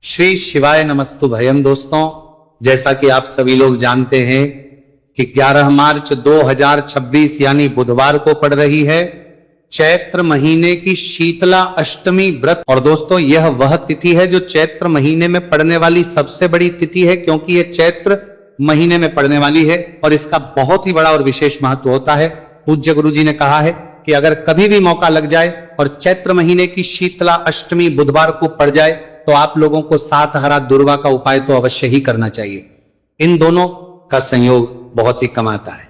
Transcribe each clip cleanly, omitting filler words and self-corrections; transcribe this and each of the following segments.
श्री शिवाय नमस्तु भयम। दोस्तों, जैसा कि आप सभी लोग जानते हैं कि 11 मार्च 2026 यानी बुधवार को पड़ रही है चैत्र महीने की शीतला अष्टमी व्रत। और दोस्तों, यह वह तिथि है जो चैत्र महीने में पड़ने वाली सबसे बड़ी तिथि है, क्योंकि यह चैत्र महीने में पड़ने वाली है और इसका बहुत ही बड़ा और विशेष महत्व होता है। पूज्य गुरु जी ने कहा है कि अगर कभी भी मौका लग जाए और चैत्र महीने की शीतला अष्टमी बुधवार को पड़ जाए तो आप लोगों को 7 हरा दुर्वा का उपाय तो अवश्य ही करना चाहिए। इन दोनों का संयोग बहुत ही कम आता है।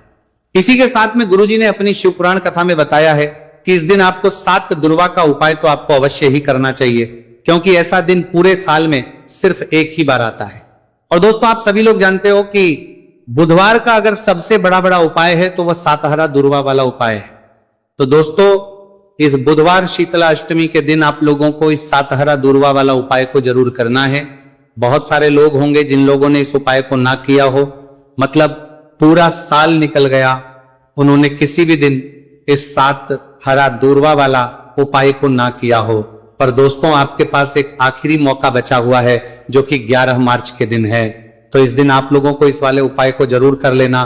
इसी के साथ में गुरुजी ने अपनी शिव पुराण कथा में बताया है कि इस दिन आपको 7 दुर्वा का उपाय तो आपको अवश्य ही करना चाहिए, क्योंकि ऐसा दिन पूरे साल में सिर्फ एक ही बार आता है। और दोस्तों, आप सभी लोग जानते हो कि बुधवार का अगर सबसे बड़ा उपाय है तो वह 7 हरा दुर्वा वाला उपाय है। तो दोस्तों, इस बुधवार शीतला अष्टमी के दिन आप लोगों को इस 7 हरा दुर्वा वाला उपाय को जरूर करना है। बहुत सारे लोग होंगे जिन लोगों ने इस उपाय को ना किया हो, मतलब पूरा साल निकल गया, उन्होंने किसी भी दिन इस 7 हरा दुर्वा वाला उपाय को ना किया हो। पर दोस्तों, आपके पास एक आखिरी मौका बचा हुआ है जो कि 11 मार्च के दिन है। तो इस दिन आप लोगों को इस वाले उपाय को जरूर कर लेना।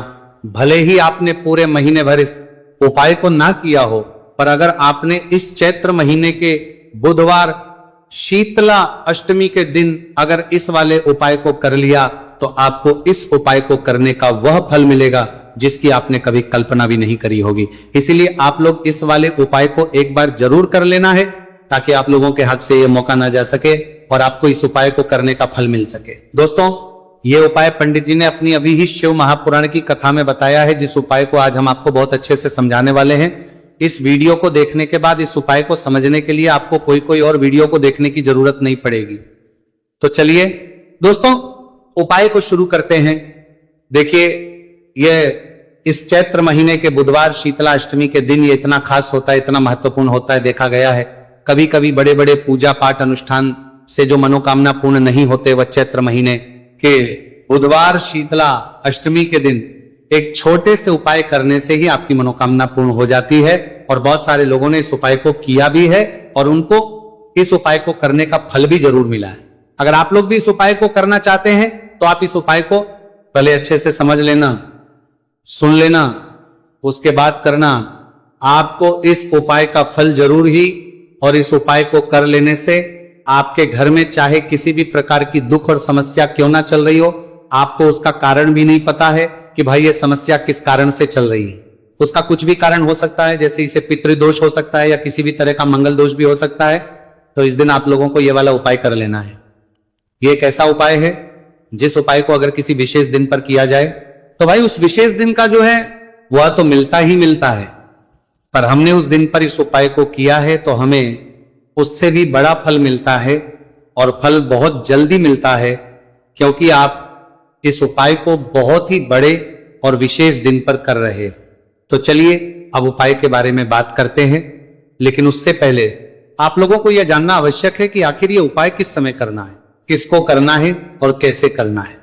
भले ही आपने पूरे महीने भर इस उपाय को ना किया हो, पर अगर आपने इस चैत्र महीने के बुधवार शीतला अष्टमी के दिन अगर इस वाले उपाय को कर लिया तो आपको इस उपाय को करने का वह फल मिलेगा जिसकी आपने कभी कल्पना भी नहीं करी होगी। इसीलिए आप लोग इस वाले उपाय को एक बार जरूर कर लेना है, ताकि आप लोगों के हाथ से यह मौका ना जा सके और आपको इस उपाय को करने का फल मिल सके। दोस्तों, यह उपाय पंडित जी ने अपनी अभी ही शिव महापुराण की कथा में बताया है, जिस उपाय को आज हम आपको बहुत अच्छे से समझाने वाले हैं। इस वीडियो को देखने के बाद इस उपाय को समझने के लिए आपको कोई और वीडियो को देखने की जरूरत नहीं पड़ेगी। तो चलिए दोस्तों, उपाय को शुरू करते हैं। देखिए, यह इस चैत्र महीने के बुधवार शीतला अष्टमी के दिन ये इतना खास होता है, इतना महत्वपूर्ण होता है। देखा गया है कभी कभी बड़े बड़े पूजा पाठ अनुष्ठान से जो मनोकामना पूर्ण नहीं होते, वह चैत्र महीने के बुधवार शीतला अष्टमी के दिन एक छोटे से उपाय करने से ही आपकी मनोकामना पूर्ण हो जाती है। और बहुत सारे लोगों ने इस उपाय को किया भी है और उनको इस उपाय को करने का फल भी जरूर मिला है। अगर आप लोग भी इस उपाय को करना चाहते हैं तो आप इस उपाय को पहले अच्छे से समझ लेना, सुन लेना, उसके बाद करना। आपको इस उपाय का फल जरूर ही, और इस उपाय को कर लेने से आपके घर में चाहे किसी भी प्रकार की दुख और समस्या क्यों ना चल रही हो, आपको उसका कारण भी नहीं पता है कि भाई ये समस्या किस कारण से चल रही है। उसका कुछ भी कारण हो सकता है, जैसे इसे पितृदोष हो सकता है या किसी भी तरह का मंगल दोष भी हो सकता है। तो इस दिन आप लोगों को यह वाला उपाय कर लेना है। ये एक ऐसा उपाय है जिस उपाय को अगर किसी विशेष दिन पर किया जाए तो भाई उस विशेष दिन का जो है वह तो मिलता ही मिलता है, पर हमने उस दिन पर इस उपाय को किया है तो हमें उससे भी बड़ा फल मिलता है, और फल बहुत जल्दी मिलता है, क्योंकि आप इस उपाय को बहुत ही बड़े और विशेष दिन पर कर रहे। तो चलिए अब उपाय के बारे में बात करते हैं, लेकिन उससे पहले आप लोगों को यह जानना आवश्यक है कि आखिर ये उपाय किस समय करना है, किसको करना है और कैसे करना है।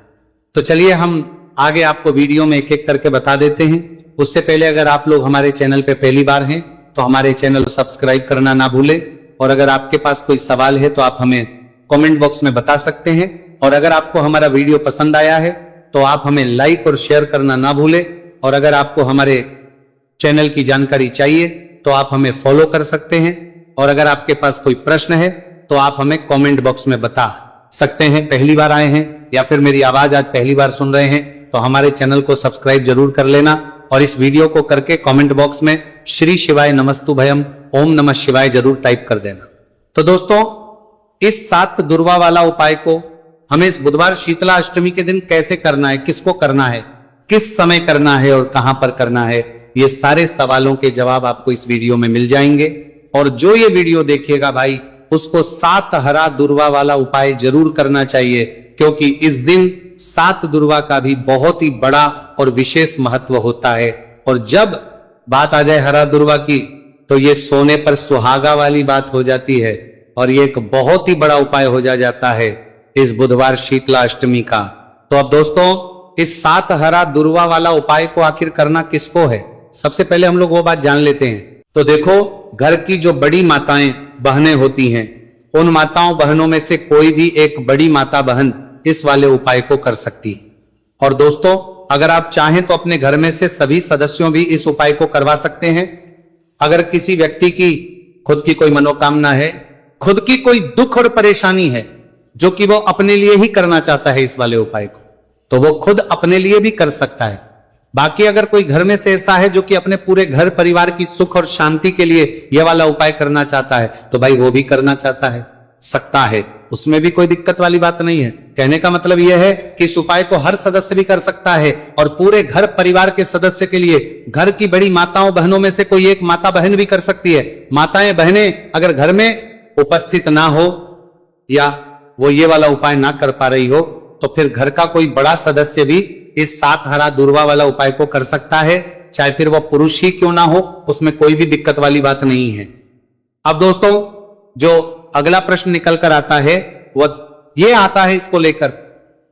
तो चलिए हम आगे आपको वीडियो में एक एक करके बता देते हैं। उससे पहले अगर आप लोग हमारे चैनल पे पहली बार हैं तो हमारे चैनल को सब्सक्राइब करना ना भूलें, और अगर आपके पास कोई सवाल है तो आप हमें कमेंट बॉक्स में बता सकते हैं। और अगर आपको हमारा वीडियो पसंद आया है तो आप हमें लाइक और शेयर करना ना भूलें। और अगर आपको हमारे चैनल की जानकारी चाहिए तो आप हमें फॉलो कर सकते हैं। और अगर आपके पास कोई प्रश्न है तो आप हमें कमेंट बॉक्स में बता सकते हैं। पहली बार आए हैं या फिर मेरी आवाज आज पहली बार सुन रहे हैं तो हमारे चैनल को सब्सक्राइब जरूर कर लेना, और इस वीडियो को करके कमेंट बॉक्स में श्री शिवाय नमस्तु भयम ओम नमः शिवाय जरूर टाइप कर देना। तो दोस्तों, इस 7 दुर्वा वाला उपाय को हमें इस बुधवार शीतला अष्टमी के दिन कैसे करना है, किसको करना है, किस समय करना है और कहां पर करना है, ये सारे सवालों के जवाब आपको इस वीडियो में मिल जाएंगे। और जो ये वीडियो देखेगा भाई, उसको 7 हरा दुर्वा वाला उपाय जरूर करना चाहिए, क्योंकि इस दिन 7 दुर्वा का भी बहुत ही बड़ा और विशेष महत्व होता है। और जब बात आ जाए हरा दुर्वा की तो ये सोने पर सुहागा वाली बात हो जाती है, और ये एक बहुत ही बड़ा उपाय हो जाता है इस बुधवार शीतला अष्टमी का। तो अब दोस्तों, इस 7 हरा दुर्वा वाला उपाय को आखिर करना किसको है, सबसे पहले हम लोग वो बात जान लेते हैं। तो देखो, घर की जो बड़ी माताएं बहनें होती हैं, उन माताओं बहनों में से कोई भी एक बड़ी माता बहन इस वाले उपाय को कर सकती है। और दोस्तों, अगर आप चाहें तो अपने घर में से सभी सदस्यों भी इस उपाय को करवा सकते हैं। अगर किसी व्यक्ति की खुद की कोई मनोकामना है, खुद की कोई दुख और परेशानी है जो कि वो अपने लिए ही करना चाहता है इस वाले उपाय को, तो वो खुद अपने लिए भी कर सकता है। बाकी अगर कोई घर में से ऐसा है जो कि अपने पूरे घर परिवार की सुख और शांति के लिए यह वाला उपाय करना चाहता है, तो भाई वो भी करना चाहता है, सकता है, उसमें भी कोई दिक्कत वाली बात नहीं है। कहने का मतलब यह है कि इस उपाय को हर सदस्य भी कर सकता है और पूरे घर परिवार के सदस्य के लिए घर की बड़ी माताओं बहनों में से कोई एक माता बहन भी कर सकती है। माताएं बहनें अगर घर में उपस्थित ना हो या वो ये वाला उपाय ना कर पा रही हो, तो फिर घर का कोई बड़ा सदस्य भी इस 7 हरा दूर्वा वाला उपाय को कर सकता है, चाहे फिर वह पुरुष ही क्यों ना हो, उसमें कोई भी दिक्कत वाली बात नहीं है। अब दोस्तों, जो अगला प्रश्न निकल कर आता है वह यह आता है इसको लेकर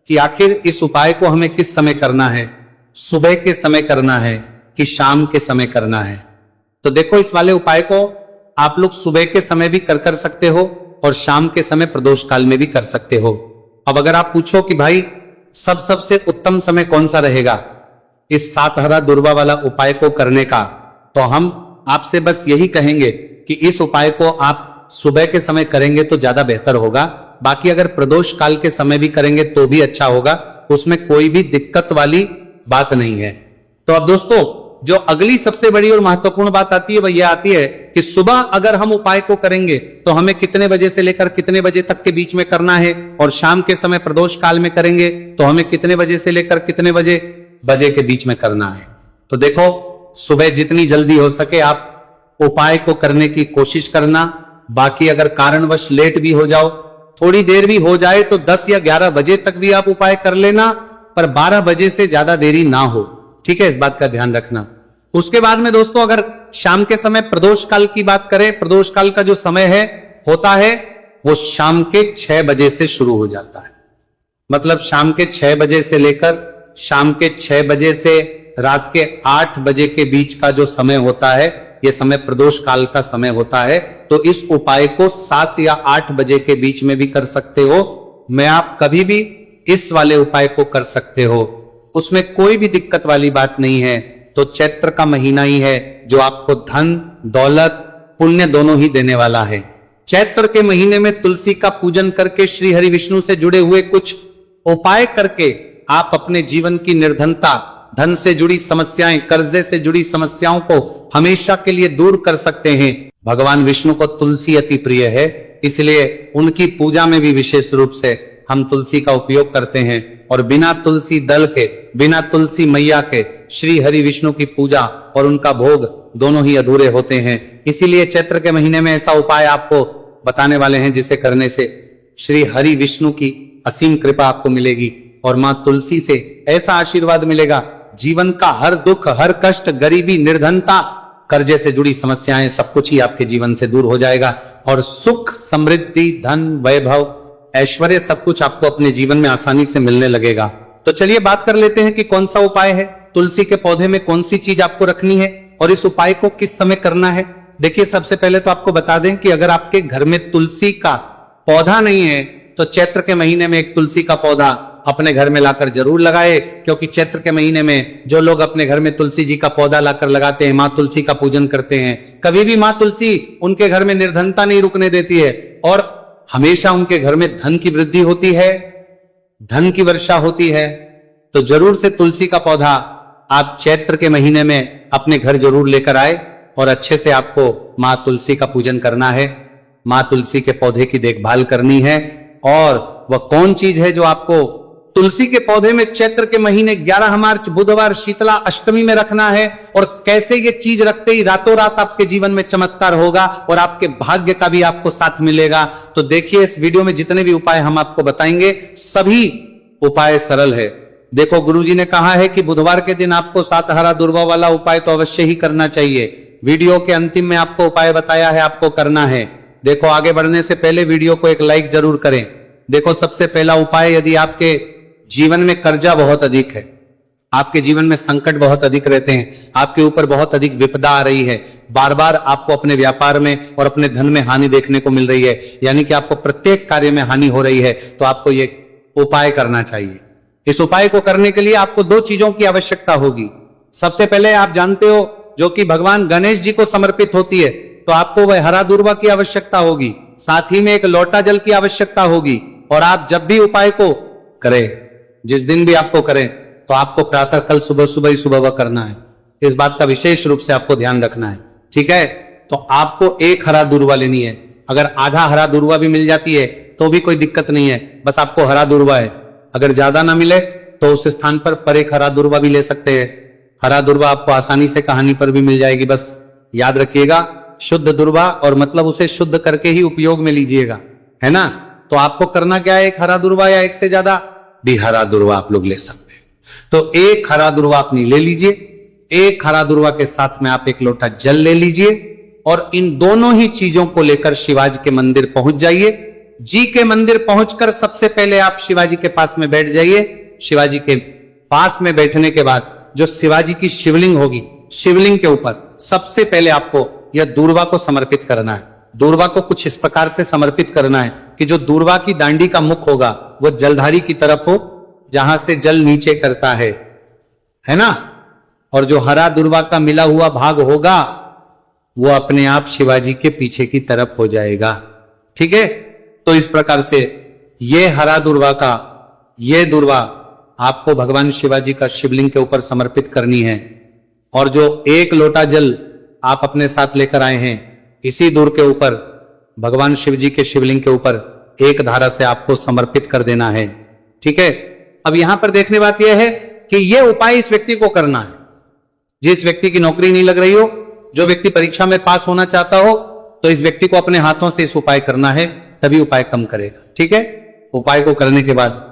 कि आखिर इस उपाय को हमें किस समय करना है, सुबह के समय करना है कि शाम के समय करना है। तो देखो, इस वाले उपाय को आप लोग सुबह के समय भी कर सकते हो और शाम के समय प्रदोष काल में भी कर सकते हो। अब अगर आप पूछो कि भाई सबसे उत्तम समय कौन सा रहेगा इस 7 हरा दूर्वा वाला उपाय को करने का, तो हम आपसे बस यही कहेंगे कि इस उपाय को आप सुबह के समय करेंगे तो ज्यादा बेहतर होगा। बाकी अगर प्रदोष काल के समय भी करेंगे तो भी अच्छा होगा, उसमें कोई भी दिक्कत वाली बात नहीं है। तो अब दोस्तों, जो अगली सबसे बड़ी और महत्वपूर्ण बात आती है वह यह आती है कि सुबह अगर हम उपाय को करेंगे तो हमें कितने बजे से लेकर कितने बजे तक के बीच में करना है, और शाम के समय प्रदोष काल में करेंगे तो हमें कितने बजे से लेकर कितने बजे के बीच में करना है। तो देखो, सुबह जितनी जल्दी हो सके आप उपाय को करने की कोशिश करना। बाकी अगर कारणवश लेट भी हो जाओ, थोड़ी देर भी हो जाए, तो 10 या 11 बजे तक भी आप उपाय कर लेना, पर 12 बजे से ज्यादा देरी ना हो, ठीक है, इस बात का ध्यान रखना। उसके बाद में दोस्तों, अगर शाम के समय प्रदोष काल की बात करें, प्रदोष काल का जो समय है होता है वो शाम के 6 बजे से शुरू हो जाता है। मतलब शाम के 6 बजे से लेकर शाम के 6 बजे से रात के 8 बजे के बीच का जो समय होता है, यह समय प्रदोष काल का समय होता है। तो इस उपाय को 7 या 8 बजे के बीच में भी कर सकते हो, मैं आप कभी भी इस वाले उपाय को कर सकते हो, उसमें कोई भी दिक्कत वाली बात नहीं है। तो चैत्र का महीना ही है जो आपको धन, दौलत, पुण्य दोनों ही देने वाला है। चैत्र के महीने में तुलसी का पूजन करके, श्री हरि विष्णु से जुड़े हुए कुछ उपाय करके आप अपने जीवन की निर्धनता, धन से जुड़ी समस्याएं, कर्जे से जुड़ी समस्याओं को हमेशा के लिए दूर कर सकते हैं। भगवान विष्णु को तुलसी अति प्रिय है, इसलिए उनकी पूजा में भी विशेष रूप से हम तुलसी का उपयोग करते हैं। और बिना तुलसी दल के, बिना तुलसी मैया के श्री हरि विष्णु की पूजा और उनका भोग दोनों ही अधूरे होते हैं। इसीलिए चैत्र के महीने में ऐसा उपाय आपको बताने वाले हैं जिसे करने से श्री हरि विष्णु की असीम कृपा आपको मिलेगी और मां तुलसी से ऐसा आशीर्वाद मिलेगा, जीवन का हर दुख, हर कष्ट, गरीबी, निर्धनता, कर्जे से जुड़ी समस्याएं, सब कुछ ही आपके जीवन से दूर हो जाएगा और सुख, समृद्धि, धन, वैभव, ऐश्वर्य सब कुछ आपको अपने जीवन में आसानी से मिलने लगेगा। तो चलिए बात कर लेते हैं कि कौन सा उपाय है, तुलसी के पौधे में कौन सी चीज आपको रखनी है और इस उपाय को किस समय करना है। देखिए, सबसे पहले तो आपको बता दें कि अगर आपके घर में तुलसी का पौधा नहीं है तो चैत्र के महीने में एक तुलसी का पौधा अपने घर में लाकर जरूर लगाए, क्योंकि चैत्र के महीने में जो लोग अपने घर में तुलसी जी का पौधा लाकर लगाते हैं, मां तुलसी का पूजन करते हैं, कभी भी मां तुलसी उनके घर में निर्धनता नहीं रुकने देती है और हमेशा उनके घर में धन की वृद्धि होती है, धन की वर्षा होती है। तो जरूर से तुलसी का पौधा आप चैत्र के महीने में अपने घर जरूर लेकर आए और अच्छे से आपको मां तुलसी का पूजन करना है, मां तुलसी के पौधे की देखभाल करनी है। और वह कौन चीज है जो आपको तुलसी के पौधे में चैत्र के महीने 11 मार्च बुधवार शीतला अष्टमी में रखना है, और कैसे ये चीज रखते ही रातों रात आपके जीवन में चमत्कार होगा और आपके भाग्य का भी आपको साथ मिलेगा। तो देखिए, इस वीडियो में जितने भी उपाय हम आपको बताएंगे सभी उपाय सरल है। देखो, गुरुजी ने कहा है कि बुधवार के दिन आपको 7 हरा दूर्वा वाला उपाय तो अवश्य ही करना चाहिए। वीडियो के अंतिम में आपको उपाय बताया है, आपको करना है। देखो, आगे बढ़ने से पहले वीडियो को एक लाइक जरूर करें। देखो, सबसे पहला उपाय, यदि आपके जीवन में कर्जा बहुत अधिक है, आपके जीवन में संकट बहुत अधिक रहते हैं, आपके ऊपर बहुत अधिक विपदा आ रही है, बार बार आपको अपने व्यापार में और अपने धन में हानि देखने को मिल रही है, यानी कि आपको प्रत्येक कार्य में हानि हो रही है, तो आपको ये उपाय करना चाहिए। इस उपाय को करने के लिए आपको दो चीजों की आवश्यकता होगी। सबसे पहले आप जानते हो, जो कि भगवान गणेश जी को समर्पित होती है, तो आपको वह हरा दूर्वा की आवश्यकता होगी, साथ ही में एक लोटा जल की आवश्यकता होगी। और आप जब भी उपाय को करें, जिस दिन भी आपको करें, तो आपको प्रातः कल सुबह सुबह ही सुबह करना है। इस बात का विशेष रूप से आपको ध्यान रखना है, ठीक है। तो आपको एक हरा दूर्वा लेनी है। अगर आधा हरा दूर्वा भी मिल जाती है तो भी कोई दिक्कत नहीं है, बस आपको हरा दूर्वा है। अगर ज्यादा ना मिले तो उस स्थान पर एक हरा दूर्वा भी ले सकते हैं। हरा दूर्वा आपको आसानी से कहानी पर भी मिल जाएगी। बस याद रखिएगा, शुद्ध दूर्वा, और मतलब उसे शुद्ध करके ही उपयोग में लीजिएगा, है ना। तो आपको करना क्या है, एक हरा दूर्वा या एक से ज्यादा भी हरा दूर्वा आप लोग ले सकते हैं। तो एक हरा दूर्वा अपनी ले लीजिए। एक हरा दूर्वा के साथ में आप एक लोटा जल ले लीजिए और इन दोनों ही चीजों को लेकर शिवाजी के मंदिर पहुंच जाइए। जी के मंदिर पहुंचकर सबसे पहले आप शिवाजी के पास में बैठ जाइए। शिवाजी के पास में बैठने के बाद जो शिवाजी की शिवलिंग होगी, शिवलिंग के ऊपर सबसे पहले आपको यह दूर्वा को समर्पित करना है। दूर्वा को कुछ इस प्रकार से समर्पित करना है कि जो दूर्वा की दांडी का मुख होगा वो जलधारी की तरफ हो, जहां से जल नीचे करता है ना। और जो हरा दूर्वा का मिला हुआ भाग होगा वो अपने आप शिवाजी के पीछे की तरफ हो जाएगा, ठीक है। तो इस प्रकार से ये हरा दूर्वा का ये दूर्वा आपको भगवान शिवाजी का शिवलिंग के ऊपर समर्पित करनी है। और जो एक लोटा जल आप अपने साथ लेकर आए हैं, इसी दूर के ऊपर भगवान शिव जी के शिवलिंग के ऊपर एक धारा से आपको समर्पित कर देना है, ठीक है। अब यहां पर देखने बात यह है कि यह उपाय इस व्यक्ति को करना है जिस व्यक्ति की नौकरी नहीं लग रही हो, जो व्यक्ति परीक्षा में पास होना चाहता हो, तो इस व्यक्ति को अपने हाथों से इस उपाय करना है, तभी उपाय कम करेगा, ठीक है। उपाय को करने के बाद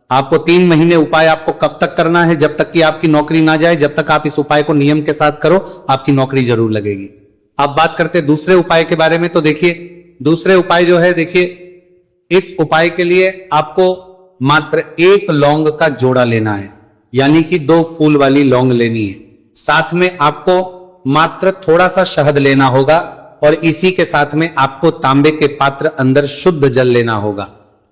आपको 3 महीने उपाय आपको कब तक करना है, जब तक कि आपकी नौकरी ना जाए। जब तक आप इस उपाय को नियम के साथ करो, आपकी नौकरी जरूर लगेगी। अब बात करते हैं दूसरे उपाय के बारे में। तो देखिए, दूसरे उपाय जो है, देखिए इस उपाय के लिए आपको मात्र 1 लौंग का जोड़ा लेना है, यानी कि 2 फूल वाली लौंग लेनी है। साथ में आपको मात्र थोड़ा सा शहद लेना होगा और इसी के साथ में आपको तांबे के पात्र अंदर शुद्ध जल लेना होगा।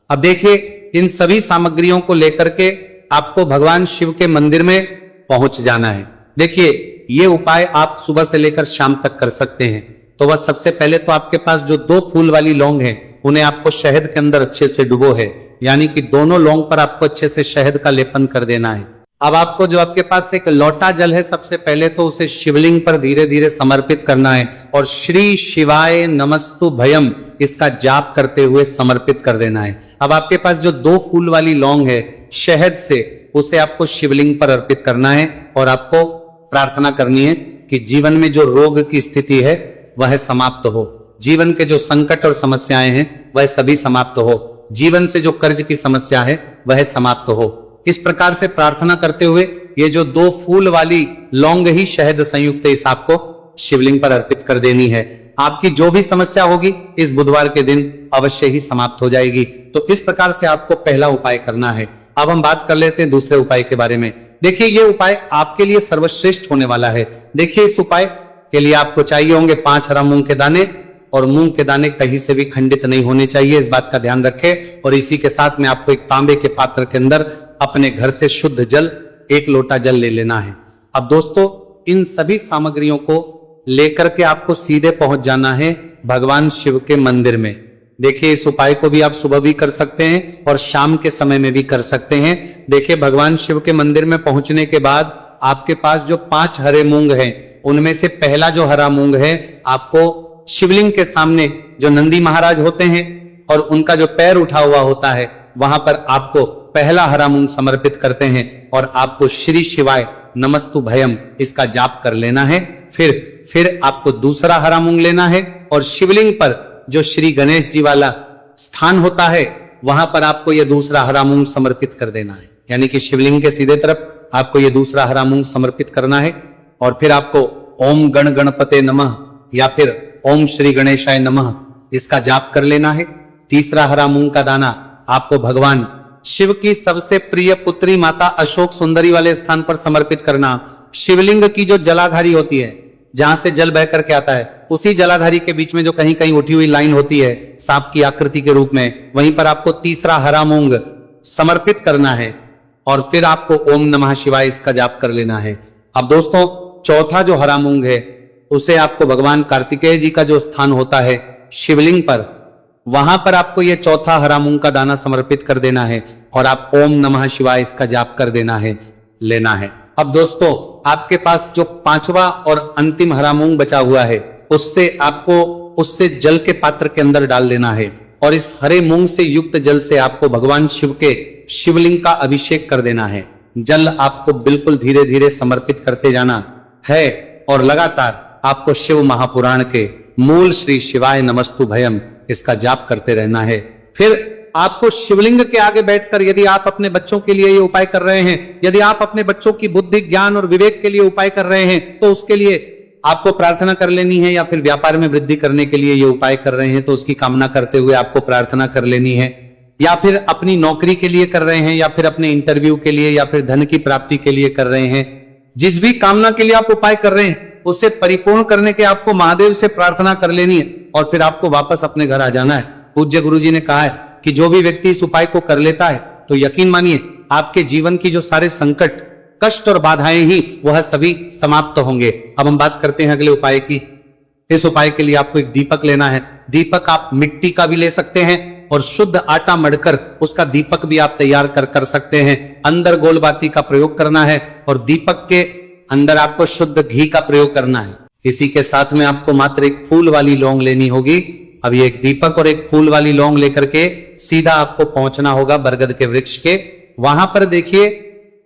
अब देखिए, इन सभी सामग्रियों को लेकर के आपको भगवान शिव के मंदिर में पहुंच जाना है। देखिए, ये उपाय आप सुबह से लेकर शाम तक कर सकते हैं। तो बस सबसे पहले तो आपके पास जो 2 फूल वाली लौंग है, उन्हें आपको शहद के अंदर अच्छे से डुबो है, यानी कि दोनों लौंग पर आपको अच्छे से शहद का लेपन कर देना है। अब आपको जो आपके पास एक लोटा जल है, सबसे पहले तो उसे शिवलिंग पर धीरे धीरे समर्पित करना है और श्री शिवाय नमस्तु भयम इसका जाप करते हुए समर्पित कर देना है। अब आपके पास जो 2 फूल वाली लौंग है, शहद से उसे आपको शिवलिंग पर अर्पित करना है और आपको प्रार्थना करनी है कि जीवन में जो रोग की स्थिति है वह समाप्त हो, जीवन के जो संकट और समस्याएं हैं वह सभी समाप्त हो, जीवन से जो कर्ज की समस्या है वह समाप्त हो। इस प्रकार से प्रार्थना करते हुए ये जो 2 फूल वाली लौंग ही शहद संयुक्त इस आपको शिवलिंग पर अर्पित कर देनी है। आपकी जो भी समस्या होगी इस बुधवार के दिन अवश्य ही समाप्त हो जाएगी। तो इस प्रकार से आपको पहला उपाय करना है। अब हम बात कर लेते हैं दूसरे उपाय के बारे में। देखिए, ये उपाय आपके लिए सर्वश्रेष्ठ होने वाला है। देखिए, इस उपाय के लिए आपको चाहिए होंगे 5 हरा मूंग के दाने, और मूंग के दाने कहीं से भी खंडित नहीं होने चाहिए, इस बात का ध्यान रखें। और इसी के साथ में आपको एक तांबे के पात्र के अंदर अपने घर से शुद्ध जल 1 लोटा जल ले लेना है। अब दोस्तों, इन सभी सामग्रियों को लेकर के आपको सीधे पहुंच जाना है भगवान शिव के मंदिर में। देखिए, इस उपाय को भी आप सुबह भी कर सकते हैं और शाम के समय में भी कर सकते हैं। देखिए, भगवान शिव के मंदिर में पहुंचने के बाद आपके पास जो 5 हरे मूंग हैं, उनमें से पहला जो हरा मूंग है, आपको शिवलिंग के सामने जो नंदी महाराज होते हैं और उनका जो पैर उठा हुआ होता है, वहां पर आपको पहला हरा मूंग समर्पित करते हैं और आपको श्री शिवाय नमस्तु भयम इसका जाप कर लेना है। फिर आपको दूसरा हरा मूंग लेना है और शिवलिंग पर जो श्री गणेश जी वाला स्थान होता है, वहां पर आपको यह दूसरा हरा मूंग समर्पित कर देना है। यानी कि शिवलिंग के सीधे तरफ आपको यह दूसरा हरा मूंग समर्पित करना है और फिर आपको ओम गण गणपते नमः या फिर ओम श्री गणेशाय नमः इसका जाप कर लेना है। तीसरा हरा मूंग का दाना आपको भगवान शिव की सबसे प्रिय पुत्री माता अशोक सुंदरी वाले स्थान पर समर्पित करना। शिवलिंग की जो जलाधारी होती है, जहां से जल बह करके आता है, उसी जलाधारी के बीच में जो कहीं कहीं उठी हुई लाइन होती है सांप की आकृति के रूप में, वहीं पर आपको तीसरा हरा मूंग समर्पित करना है और फिर आपको ओम नमः शिवाय इसका जाप कर लेना है। अब दोस्तों, चौथा जो हरा मूंग है उसे आपको भगवान कार्तिकेय जी का जो स्थान होता है शिवलिंग पर, वहां पर आपको यह चौथा हरा मूंग का दाना समर्पित कर देना है और आप ओम नमः शिवाय इसका जाप कर देना है, लेना है। अब दोस्तों, आपके पास जो पांचवा और अंतिम हरा मूंग बचा हुआ है उससे जल के पात्र के अंदर डाल देना है और इस हरे मूंग से युक्त जल से आपको भगवान शिव के शिवलिंग का अभिषेक कर देना है। जल आपको बिल्कुल धीरे धीरे समर्पित करते जाना है और लगातार आपको शिव महापुराण के मूल श्री शिवाय नमस्तु भयम इसका जाप करते रहना है। फिर आपको शिवलिंग के आगे बैठकर, यदि आप अपने बच्चों के लिए ये उपाय कर रहे हैं, यदि आप अपने बच्चों की बुद्धि, ज्ञान और विवेक के लिए उपाय कर रहे हैं, तो उसके लिए आपको प्रार्थना कर लेनी है, या फिर व्यापार में वृद्धि करने के लिए ये उपाय कर रहे हैं तो उसकी कामना करते हुए आपको प्रार्थना कर लेनी है, या फिर अपनी नौकरी के लिए कर रहे हैं, या फिर अपने इंटरव्यू के लिए, या फिर धन की प्राप्ति के लिए कर रहे हैं। जिस भी कामना के लिए आप उपाय कर रहे हैं उसे परिपूर्ण करने के आपको महादेव से प्रार्थना कर लेनी है और फिर आपको वापस अपने घर आ जाना है। पूज्य गुरुजी ने कहा है कि जो भी व्यक्ति इस उपाय को कर लेता है तो यकीन मानिए आपके जीवन की जो सारे संकट, कष्ट और बाधाएं ही वह सभी समाप्त होंगे। अब हम बात करते हैं अगले उपाय की। इस उपाय के लिए आपको एक दीपक लेना है। दीपक आप मिट्टी का भी ले सकते हैं और शुद्ध आटा मढ़कर उसका दीपक भी आप तैयार कर सकते हैं। अंदर गोल बाती का प्रयोग करना है और दीपक के अंदर आपको शुद्ध घी का प्रयोग करना है। इसी के साथ में आपको मात्र एक फूल वाली लौंग लेनी होगी। अब ये एक दीपक और एक फूल वाली लौंग लेकर के सीधा आपको पहुंचना होगा बरगद के वृक्ष के। वहां पर देखिए,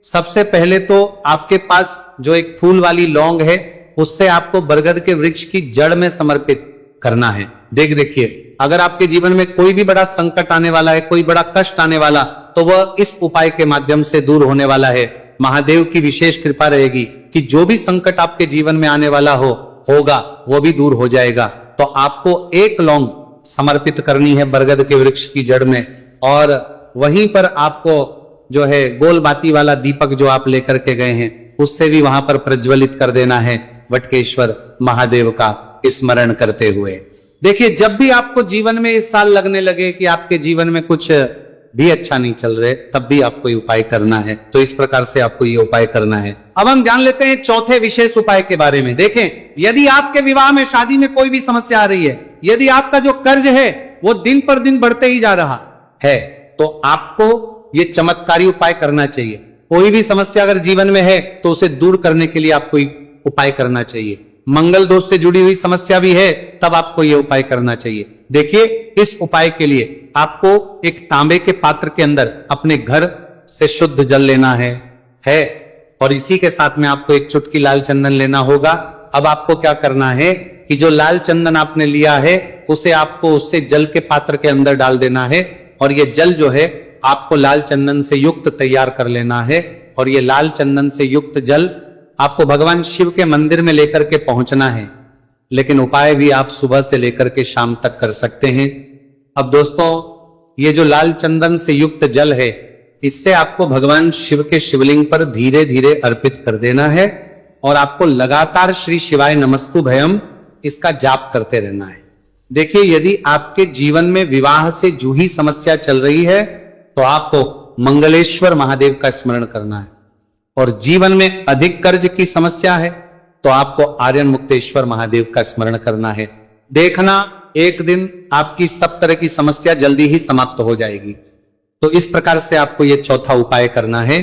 सबसे पहले तो आपके पास जो एक फूल वाली लौंग है उससे आपको बरगद के वृक्ष की जड़ में समर्पित करना है। देखिए, अगर आपके जीवन में कोई भी बड़ा संकट आने वाला है, कोई बड़ा कष्ट आने वाला, तो वह इस उपाय के माध्यम से दूर होने वाला है। महादेव की विशेष कृपा रहेगी कि जो भी संकट आपके जीवन में आने वाला होगा वो भी दूर हो जाएगा। तो आपको एक लौंग समर्पित करनी है बरगद के वृक्ष की जड़ में और वहीं पर आपको जो है गोल बाती वाला दीपक जो आप लेकर के गए हैं उससे भी वहां पर प्रज्वलित कर देना है वटकेश्वर महादेव का स्मरण करते हुए। देखिए, जब भी आपको जीवन में इस साल लगने लगे कि आपके जीवन में कुछ भी अच्छा नहीं चल रहे, तब भी आपको ये उपाय करना है। तो इस प्रकार से आपको ये उपाय करना है। अब हम जान लेते हैं चौथे विशेष उपाय के बारे में। देखें, यदि आपके विवाह में, शादी में कोई भी समस्या आ रही है, यदि आपका जो कर्ज है वो दिन पर दिन बढ़ते ही जा रहा है, तो आपको ये चमत्कारी उपाय करना चाहिए। कोई भी समस्या अगर जीवन में है तो उसे दूर करने के लिए आपको उपाय करना चाहिए। मंगल दोष से जुड़ी हुई समस्या भी है तब आपको यह उपाय करना चाहिए। देखिए, इस उपाय के लिए आपको एक तांबे के पात्र के अंदर अपने घर से शुद्ध जल लेना है और इसी के साथ में आपको एक चुटकी लाल चंदन लेना होगा। अब आपको क्या करना है कि जो लाल चंदन आपने लिया है उसे आपको उससे जल के पात्र के अंदर डाल देना है और ये जल जो है आपको लाल चंदन से युक्त तैयार कर लेना है और ये लाल चंदन से युक्त जल आपको भगवान शिव के मंदिर में लेकर के पहुंचना है। लेकिन उपाय भी आप सुबह से लेकर के शाम तक कर सकते हैं। अब दोस्तों, ये जो लाल चंदन से युक्त जल है इससे आपको भगवान शिव के शिवलिंग पर धीरे धीरे अर्पित कर देना है और आपको लगातार श्री शिवाय नमस्तु भयम इसका जाप करते रहना है। देखिए, यदि आपके जीवन में विवाह से जूही समस्या चल रही है तो आपको मंगलेश्वर महादेव का स्मरण करना है और जीवन में अधिक कर्ज की समस्या है तो आपको आर्यन मुक्तेश्वर महादेव का स्मरण करना है। देखना, एक दिन आपकी सब तरह की समस्या जल्दी ही समाप्त हो जाएगी। तो इस प्रकार से आपको यह चौथा उपाय करना है।